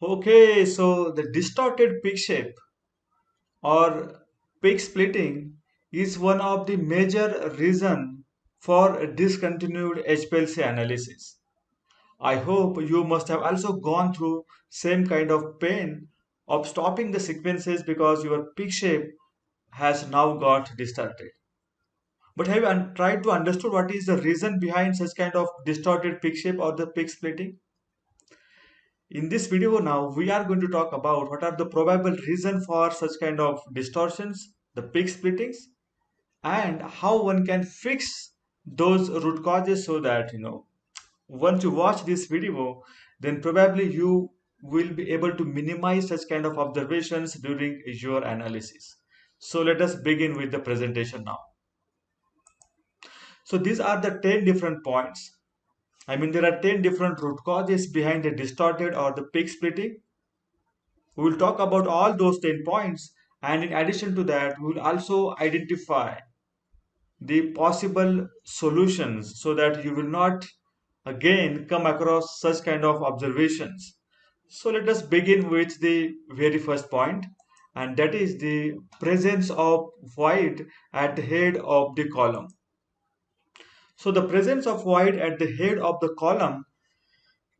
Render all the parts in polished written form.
Okay, so the distorted peak shape or peak splitting is one of the major reason for discontinued HPLC analysis. I hope you must have also gone through same kind of pain of stopping the sequences because your peak shape has now got distorted. But have you tried to understand what is the reason behind such kind of distorted peak shape or the peak splitting? In this video now, we are going to talk about what are the probable reason for such kind of distortions, the peak splittings, and how one can fix those root causes so that, once you watch this video, then probably you will be able to minimize such kind of observations during your analysis. So let us begin with the presentation now. So these are the 10 different points. I mean, there are 10 different root causes behind the distorted or the peak splitting. We will talk about all those 10 points, and in addition to that, we will also identify the possible solutions so that you will not again come across such kind of observations. So let us begin with the very first point, and that is the presence of void at the head of the column. So the presence of void at the head of the column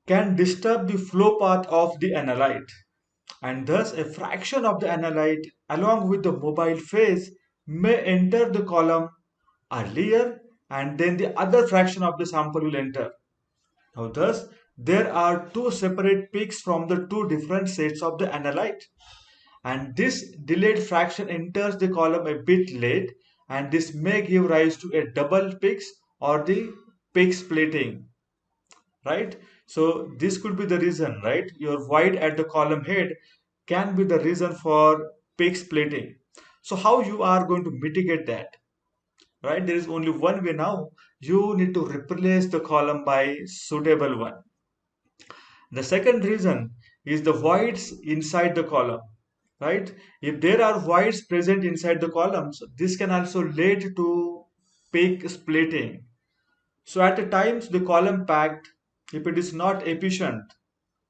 can disturb the flow path of the analyte, and thus a fraction of the analyte along with the mobile phase may enter the column earlier, and then the other fraction of the sample will enter. Now thus there are two separate peaks from the two different sets of the analyte, and this delayed fraction enters the column a bit late, and this may give rise to a double peaks or the peak splitting, right? So this could be the reason, right? Your void at the column head can be the reason for peak splitting. So how you are going to mitigate that, right? There is only one way now. You need to replace the column by suitable one. The second reason is the voids inside the column, right? If there are voids present inside the columns, this can also lead to peak splitting. So at times the column packed, if it is not efficient,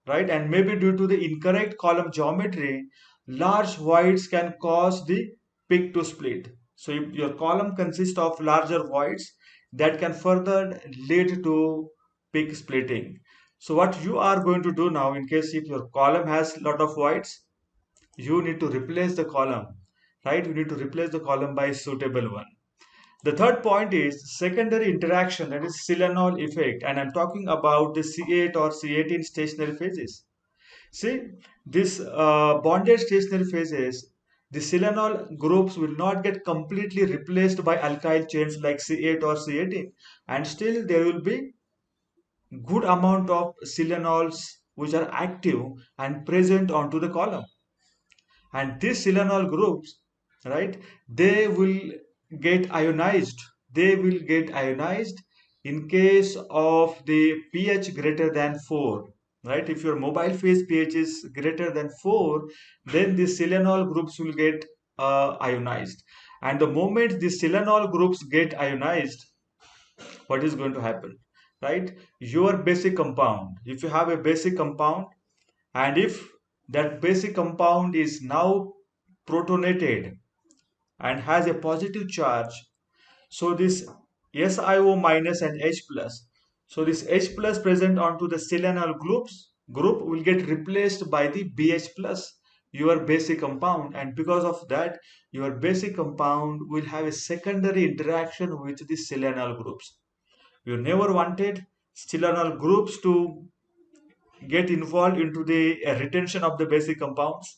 right, and maybe due to the incorrect column geometry, large voids can cause the peak to split. So if your column consists of larger voids, that can further lead to peak splitting. So what you are going to do now, in case if your column has lot of voids, you need to replace the column, right? You need to replace the column by suitable one. The third point is secondary interaction, that is Silanol effect, and I'm talking about the C8 or C18 stationary phases. See, this bonded stationary phases, the Silanol groups will not get completely replaced by alkyl chains like C8 or C18, and still there will be good amount of Silanols which are active and present onto the column. And these Silanol groups, right, they will get ionized. They will get ionized in case of the pH greater than 4, right? If your mobile phase pH is greater than 4, then the Silanol groups will get ionized. And the moment the Silanol groups get ionized, what is going to happen, right? Your basic compound, if you have a basic compound, and if that basic compound is now protonated and has a positive charge, so this SiO minus and H plus, so this H plus present onto the silanol group will get replaced by the BH plus, your basic compound, and because of that your basic compound will have a secondary interaction with the silanol groups. You never wanted silanol groups to get involved into the retention of the basic compounds,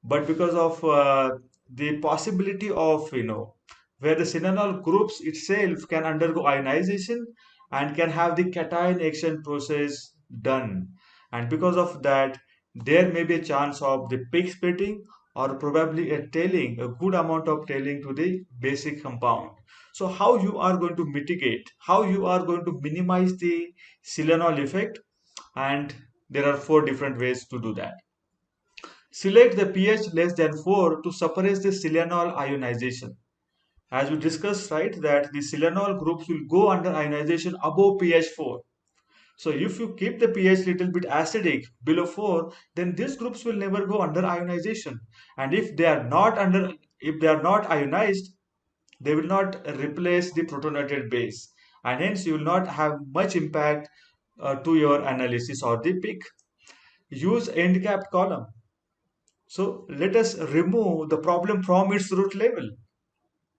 but because of the possibility of, where the synenol groups itself can undergo ionization and can have the cation action process done, and because of that there may be a chance of the peak splitting or probably a tailing, a good amount of tailing to the basic compound. So how you are going to mitigate, how you are going to minimize the silanol effect, and there are four different ways to do that. Select the pH less than 4 to suppress the silanol ionization. As we discussed, right, that the silanol groups will go under ionization above pH 4. So if you keep the pH little bit acidic below 4, then these groups will never go under ionization. And if they are not ionized, they will not replace the protonated base, and hence you will not have much impact to your analysis or the peak. Use end capped column. So let us remove the problem from its root level.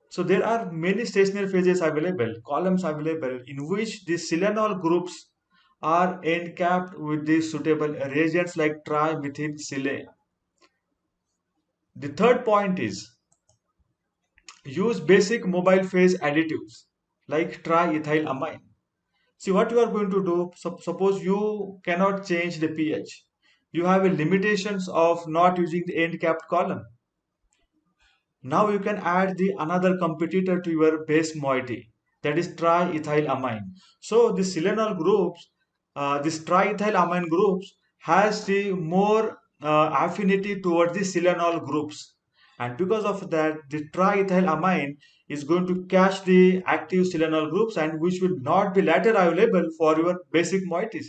So there are many stationary phases available, columns available, in which the selenol groups are end capped with the suitable reagents like trimethylsilane. The third point is use basic mobile phase additives like triethylamine. See what you are going to do. Suppose you cannot change the pH. You have a limitations of not using the end capped column. Now you can add the another competitor to your base moiety, that is triethylamine. So the selenol groups, this triethylamine groups has the more affinity towards the selenol groups, and because of that, the triethylamine is going to catch the active selenol groups, and which will not be later available for your basic moieties,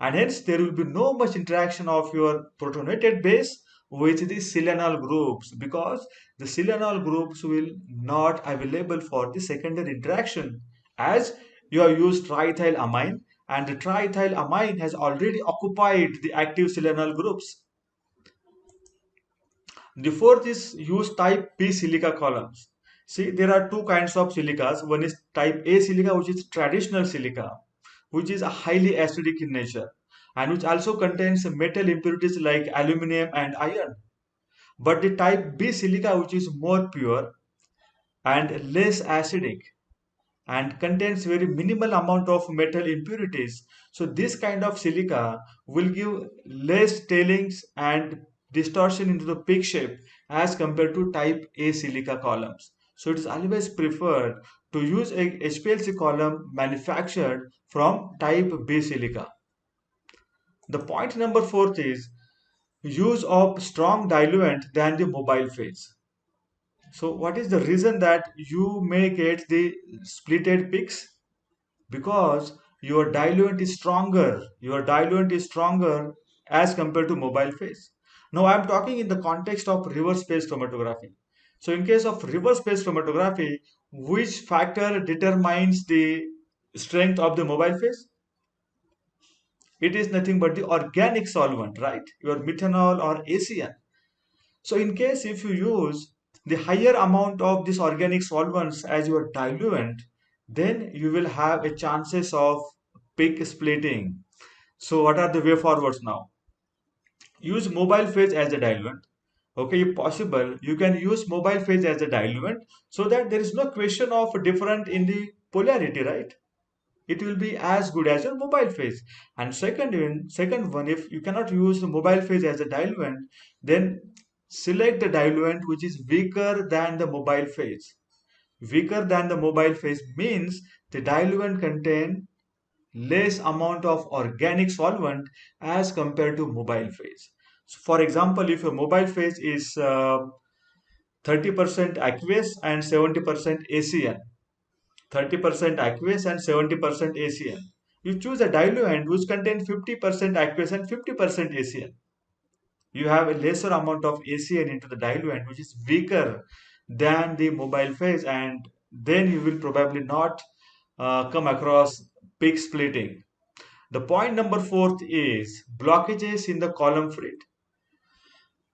and hence there will be no much interaction of your protonated base with the selenol groups, because the selenol groups will not available for the secondary interaction, as you have used triethylamine, and the triethylamine has already occupied the active selenol groups. The fourth is use type P silica columns. See, there are two kinds of silicas. One is type A silica, which is traditional silica, which is highly acidic in nature and which also contains metal impurities like aluminum and iron. But the type B silica, which is more pure and less acidic and contains very minimal amount of metal impurities. So this kind of silica will give less tailings and distortion into the peak shape as compared to type A silica columns. So it is always preferred to use a HPLC column manufactured from type B silica. The point number fourth is use of strong diluent than the mobile phase. So what is the reason that you may get the splitted peaks? Because your diluent is stronger. Your diluent is stronger as compared to mobile phase. Now I am talking in the context of reverse phase chromatography. So in case of reverse phase chromatography, which factor determines the strength of the mobile phase? It is nothing but the organic solvent, right? Your methanol or ACN. So in case if you use the higher amount of this organic solvents as your diluent, then you will have a chances of peak splitting. So what are the way forwards now? Use mobile phase as a diluent. Okay, if possible, you can use mobile phase as a diluent so that there is no question of different in the polarity, right? It will be as good as your mobile phase. And second one, if you cannot use the mobile phase as a diluent, then select the diluent which is weaker than the mobile phase. Weaker than the mobile phase means the diluent contain less amount of organic solvent as compared to mobile phase. So for example, if your mobile phase is 30% aqueous and 70% ACN, 30% aqueous and 70% ACN. You choose a diluent which contains 50% aqueous and 50% ACN. You have a lesser amount of ACN into the diluent which is weaker than the mobile phase, and then you will probably not come across peak splitting. The point number fourth is blockages in the column frit.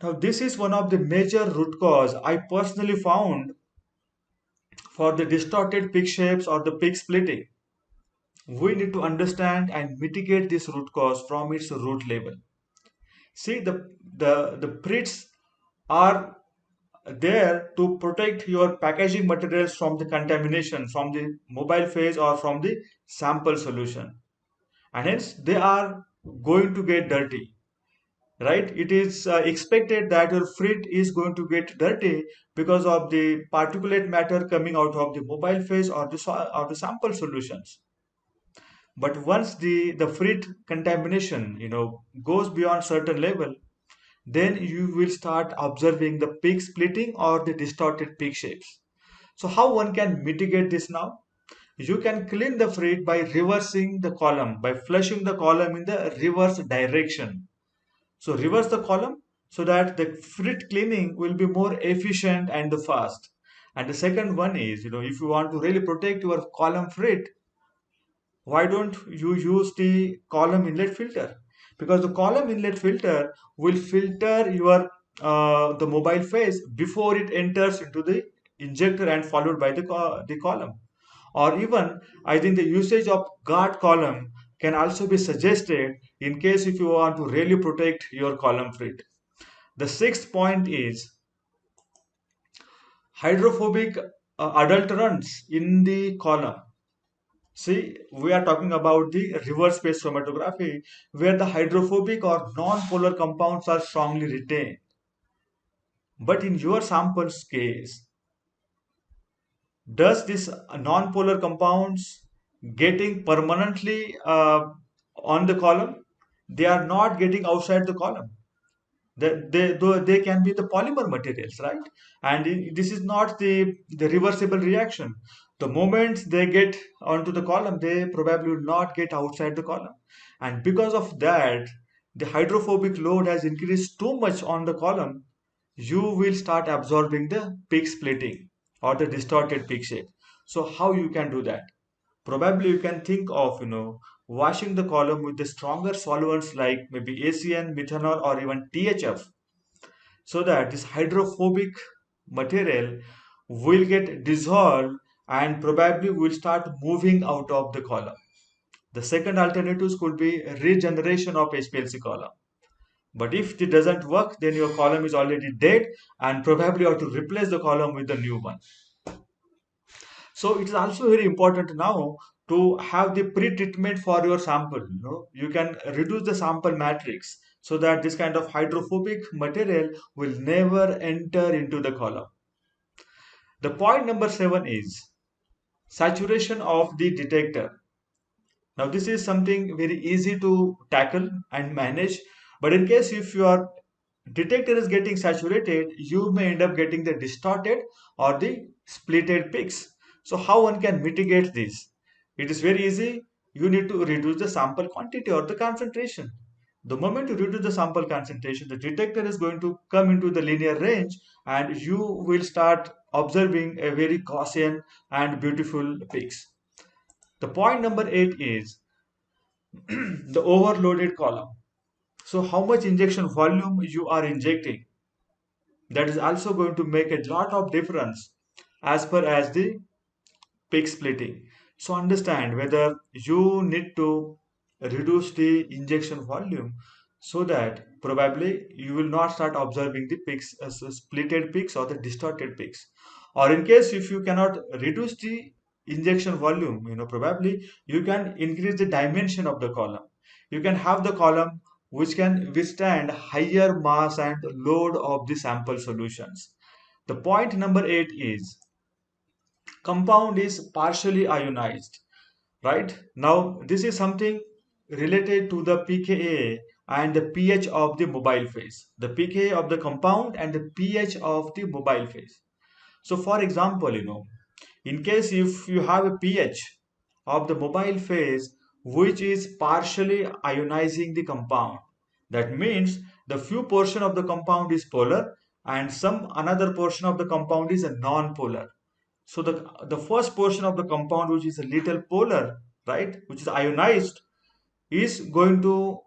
Now this is one of the major root cause I personally found for the distorted peak shapes or the peak splitting. We need to understand and mitigate this root cause from its root level. See, the prits are there to protect your packaging materials from the contamination from the mobile phase or from the sample solution, and hence they are going to get dirty, right? It is expected that your frit is going to get dirty because of the particulate matter coming out of the mobile phase or the sample solutions. But once the frit contamination goes beyond certain level, then you will start observing the peak splitting or the distorted peak shapes. So how one can mitigate this now? you can clean the fluid by reversing the column, by flushing the column in the reverse direction. So reverse the column so that the fluid cleaning will be more efficient and fast. And the second one is, if you want to really protect your column fluid, why don't you use the column inlet filter? Because the column inlet filter will filter your the mobile phase before it enters into the injector and followed by the column. Or even, I think the usage of guard column can also be suggested in case if you want to really protect your column fluid. The sixth point is hydrophobic adulterants in the column. See, we are talking about the reverse phase chromatography where the hydrophobic or non-polar compounds are strongly retained. But in your sample's case, does this non-polar compounds getting permanently on the column? They are not getting outside the column. Though they can be the polymer materials, right? And this is not the reversible reaction. The moment they get onto the column, they probably will not get outside the column. And because of that, the hydrophobic load has increased too much on the column, you will start absorbing the peak splitting or the distorted peak shape. So how you can do that? Probably you can think of, washing the column with the stronger solvents like maybe ACN, methanol, or even THF, so that this hydrophobic material will get dissolved and probably will start moving out of the column. The second alternatives could be regeneration of HPLC column. But if it doesn't work, then your column is already dead and probably you have to replace the column with a new one. So it is also very important now to have the pre-treatment for your sample. You can reduce the sample matrix so that this kind of hydrophobic material will never enter into the column. The point number 7 is saturation of the detector. Now this is something very easy to tackle and manage, but in case if your detector is getting saturated, you may end up getting the distorted or the splitted peaks. So how one can mitigate this? It is very easy. You need to reduce the sample quantity or the concentration. The moment you reduce the sample concentration, the detector is going to come into the linear range and you will start observing a very Gaussian and beautiful peaks. The point number 8 is the overloaded column. So how much injection volume you are injecting, that is also going to make a lot of difference as per as the peak splitting. So understand whether you need to reduce the injection volume so that probably you will not start observing the peaks as splitted peaks or the distorted peaks. Or in case if you cannot reduce the injection volume, probably you can increase the dimension of the column. You can have the column which can withstand higher mass and load of the sample solutions. The point number 8 is compound is partially ionized, right? Now this is something related to the pKa and the pH of the mobile phase, the pKa of the compound and the pH of the mobile phase. So for example, in case if you have a pH of the mobile phase which is partially ionizing the compound, that means the few portion of the compound is polar and some another portion of the compound is a non-polar. So the first portion of the compound which is a little polar, right, which is ionized, is going to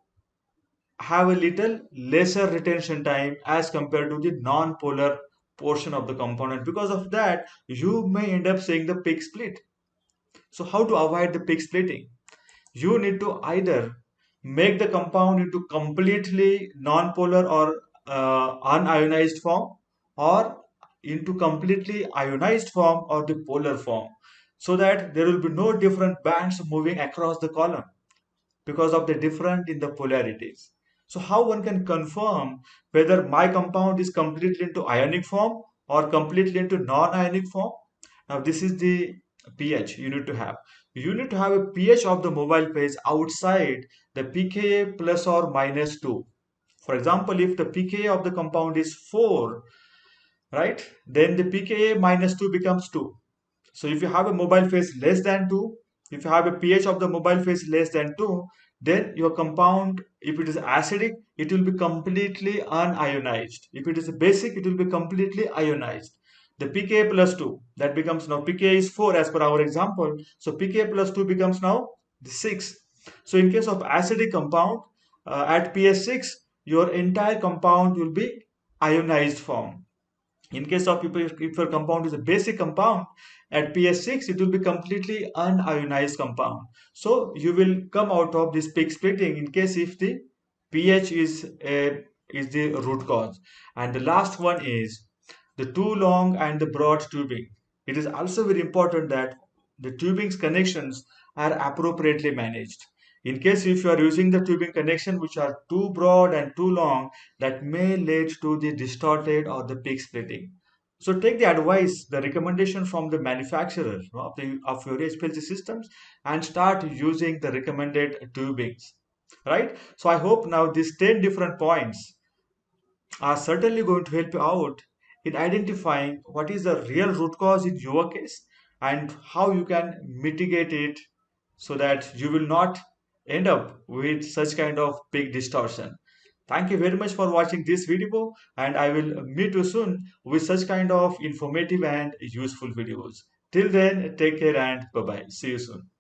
have a little lesser retention time as compared to the non-polar portion of the compound, and because of that you may end up seeing the peak split. So how to avoid the peak splitting? You need to either make the compound into completely non-polar or unionized form, or into completely ionized form or the polar form, so that there will be no different bands moving across the column because of the difference in the polarities. So how one can confirm whether my compound is completely into ionic form or completely into non-ionic form? Now this is the pH you need to have. You need to have a pH of the mobile phase outside the pKa plus or minus 2. For example, if the pKa of the compound is 4, right, then the pKa minus 2 becomes 2. So if you have a mobile phase less than 2, if you have a pH of the mobile phase less than 2, then your compound, if it is acidic, it will be completely unionized. If it is basic, it will be completely ionized. The pK plus 2, that becomes now pK is 4 as per our example. So pK plus 2 becomes now the 6. So in case of acidic compound, at pH 6, your entire compound will be ionized form. In case of if your compound is a basic compound, at pH 6, it will be completely unionized compound. So you will come out of this peak splitting in case if the pH is the root cause. And the last one is the too long and the broad tubing. It is also very important that the tubing's connections are appropriately managed. In case if you are using the tubing connection which are too broad and too long, that may lead to the distorted or the peak splitting. So take the advice, the recommendation from the manufacturer of your HPLC systems and start using the recommended tubings. Right? So I hope now these 10 different points are certainly going to help you out in identifying what is the real root cause in your case and how you can mitigate it so that you will not end up with such kind of big distortion. Thank you very much for watching this video, and I will meet you soon with such kind of informative and useful videos. Till then, take care and bye bye. See you soon.